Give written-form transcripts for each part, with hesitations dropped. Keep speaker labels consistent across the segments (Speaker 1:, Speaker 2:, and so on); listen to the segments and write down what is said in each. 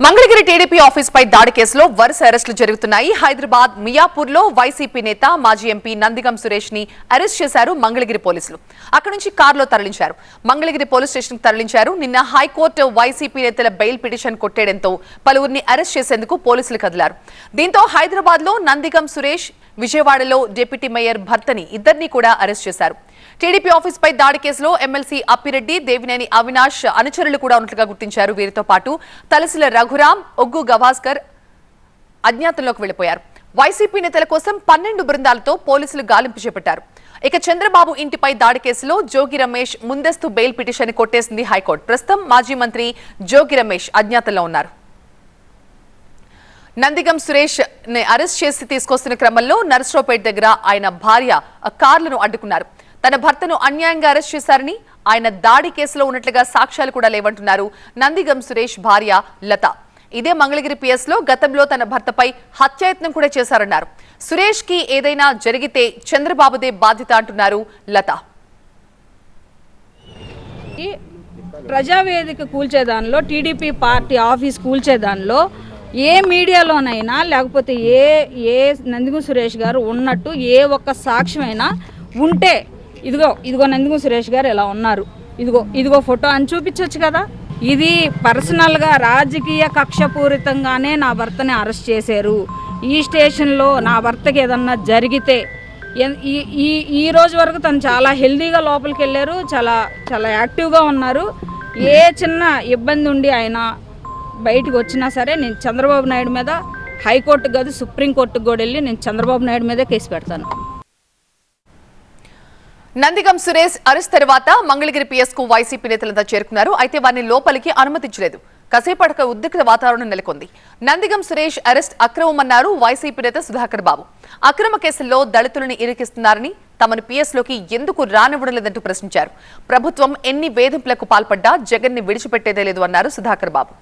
Speaker 1: Mangalagiri TDP office పై దాడి కేసులో వరుస అరెస్టులు జరుగుతున్నాయి. హైదరాబాద్ మియాపూర్లో వైసీపీ నేత మాజీ ఎంపీ నందిగం సురేష్ ని అరెస్ట్ చేశారు మంగళగిరి పోలీసులు. అక్కడి నుంచి కారులో తరలించారు. మంగళగిరి పోలీస్ స్టేషన్ కు తరలించారు. నిన్న హైకోర్టు వైసీపీ నేతల బెయిల్ పిటిషన్ కొట్టేయడంతో పలువురిని అరెస్ట్ చేసేందుకు పోలీసులు కదిలారు. దీంతో హైదరాబాద్ లో నందిగం సురేష్, విజయవాడలో డిప్యూటీ మేయర్ భర్తని ఇద్దరిని కూడా అరెస్ట్ చేశారు. టీడీపీ ఆఫీస్ పై దాడి కేసులో ఎమ్మెల్సీ అప్పిరెడ్డి, దేవినేని అవినాష్ అనుచరులు కూడా ఉన్నట్లుగా గుర్తించారు. వీరితో పాటు తలసిల రఘురాం, ఒగ్గు గవాస్కర్ అజ్ఞాతంలోకి వెళ్లిపోయారు. వైసీపీ నేతల కోసం 12 బృందాలతో పోలీసులు గాలింపు చేపట్టారు. ఇక చంద్రబాబు ఇంటిపై దాడి కేసులో జోగి రమేష్ ముందస్తు బెయిల్ పిటిషన్ కొట్టేసింది హైకోర్టు. ప్రస్తుతం మాజీ మంత్రి జోగి రమేష్ అజ్ఞాతంలో ఉన్నారు. నందిగం సురేష్ ని అరెస్ట్ చేసి తీసుకొస్తున్న క్రమంలో నర్సరావుపేట దగ్గర ఆయన భార్య కార్లను అడ్డుకున్నారు. తన భర్తను అన్యాయంగా అరెస్ట్ చేశారని, ఆయన దాడి కేసులో ఉన్నట్లుగా సాక్ష్యాలు కూడా లేవంటున్నారు నందిగం సురేష్ భార్య లత. ఇదే మంగళగిరి పిఎస్ లో గతంలో తన భర్తపై హత్యాయత్నం కూడా చేశారన్నారు. సురేష్ కి ఏదైనా జరిగితే చంద్రబాబుదే బాధ్యత అంటున్నారు లత.
Speaker 2: ప్రజావేదిక కూల్చేదానిలో, టీడీపీ పార్టీ ఆఫీస్ కూల్చేదానిలో ఏ మీడియాలోనైనా లేకపోతే ఏ నందిగం సురేష్ గారు ఉన్నట్టు ఏ ఒక్క సాక్ష్యమైనా ఉంటే ఇదిగో నందిగం సురేష్ గారు ఎలా ఉన్నారు, ఇదిగో ఫోటో అని చూపించవచ్చు కదా. ఇది పర్సనల్గా రాజకీయ కక్షపూరితంగానే నా భర్తని అరెస్ట్ చేశారు. ఈ స్టేషన్లో నా భర్తకి ఏదన్నా జరిగితే ఈ రోజు వరకు తను చాలా హెల్దీగా లోపలికి వెళ్ళారు, చాలా యాక్టివ్గా ఉన్నారు. ఏ చిన్న ఇబ్బంది ఉండి ఆయన బయటకు వచ్చినా సరే నేను చంద్రబాబు నాయుడు మీద హైకోర్టుకు కాదు సుప్రీంకోర్టుకు కూడా వెళ్ళి నేను చంద్రబాబు నాయుడు మీదే కేసు పెడతాను.
Speaker 1: నందిగం సురేష్ అరెస్ట్ తర్వాత మంగళగిరి పిఎస్ కు వైసీపీ నేతలంతా చేరుకున్నారు. అయితే వారిని లోపలికి అనుమతించలేదు. కాసేపటికి ఉద్రిక్త వాతావరణం నెలకొంది. నందిగం సురేష్ అరెస్ట్ అక్రమమన్నారు వైసీపీ నేత సుధాకర్ బాబు. అక్రమ కేసుల్లో దళితులను ఇరికిస్తున్నారని, తమను పిఎస్ లోకి ఎందుకు రానివ్వడం లేదంటూ ప్రశ్నించారు. ప్రభుత్వం ఎన్ని వేధింపులకు పాల్పడ్డా జగన్ ని విడిచిపెట్టేదే లేదు అన్నారు సుధాకర్ బాబు.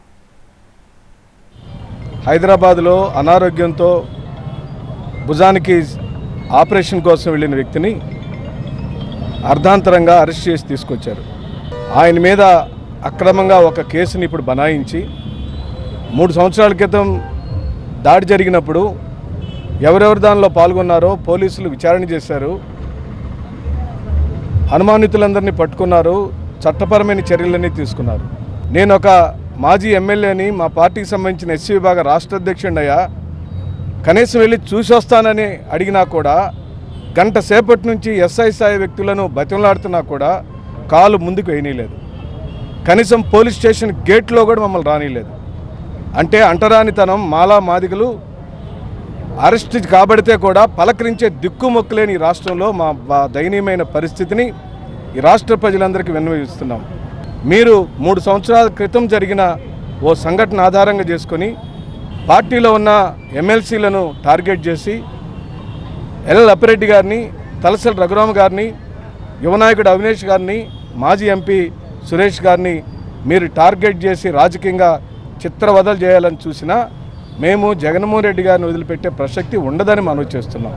Speaker 3: హైదరాబాద్లో అనారోగ్యంతో భుజానికి ఆపరేషన్ కోసం వెళ్ళిన వ్యక్తిని అర్ధాంతరంగా అరెస్ట్ చేసి తీసుకొచ్చారు. ఆయన మీద అక్రమంగా ఒక కేసుని ఇప్పుడు బనాయించి 3 సంవత్సరాల క్రితం దాడి జరిగినప్పుడు ఎవరెవరు దానిలో పాల్గొన్నారో పోలీసులు విచారణ చేశారు. అనుమానితులందరినీ పట్టుకున్నారు. చట్టపరమైన చర్యలన్నీ తీసుకున్నారు. నేను ఒక మాజీ ఎమ్మెల్యేని, మా పార్టీకి సంబంధించిన ఎస్సీ విభాగ రాష్ట్ర అధ్యక్షుడినయ్యా, కనీసం వెళ్ళి చూసి వస్తానని అడిగినా కూడా గంట సేపటి నుంచి ఎస్ఐ స్థాయి వ్యక్తులను బతిమలాడుతున్నా కూడా కాలు ముందుకు వేయనీయలేదు. కనీసం పోలీస్ స్టేషన్ గేట్లో కూడా మమ్మల్ని రానిలేదు. అంటే అంటరానితనం, మాలా మాదిగలు అరెస్ట్ కాబడితే కూడా పలకరించే దిక్కుమొక్కులేని ఈ రాష్ట్రంలో మా దయనీయమైన పరిస్థితిని ఈ రాష్ట్ర ప్రజలందరికీ విన్నవిస్తున్నాం. మీరు 3 సంవత్సరాల క్రితం జరిగిన ఓ సంఘటన ఆధారంగా చేసుకొని పార్టీలో ఉన్న ఎమ్మెల్సీలను టార్గెట్ చేసి ఎల్ అప్పిరెడ్డి గారిని, తలసిల రఘురామ గారిని, యువనాయకుడు అవినాష్ గారిని, మాజీ ఎంపీ సురేష్ గారిని మీరు టార్గెట్ చేసి రాజకీయంగా చిత్రవదలు చేయాలని చూసినా మేము జగన్మోహన్ రెడ్డి గారిని వదిలిపెట్టే ప్రసక్తి ఉండదని మనవి చేస్తున్నాం.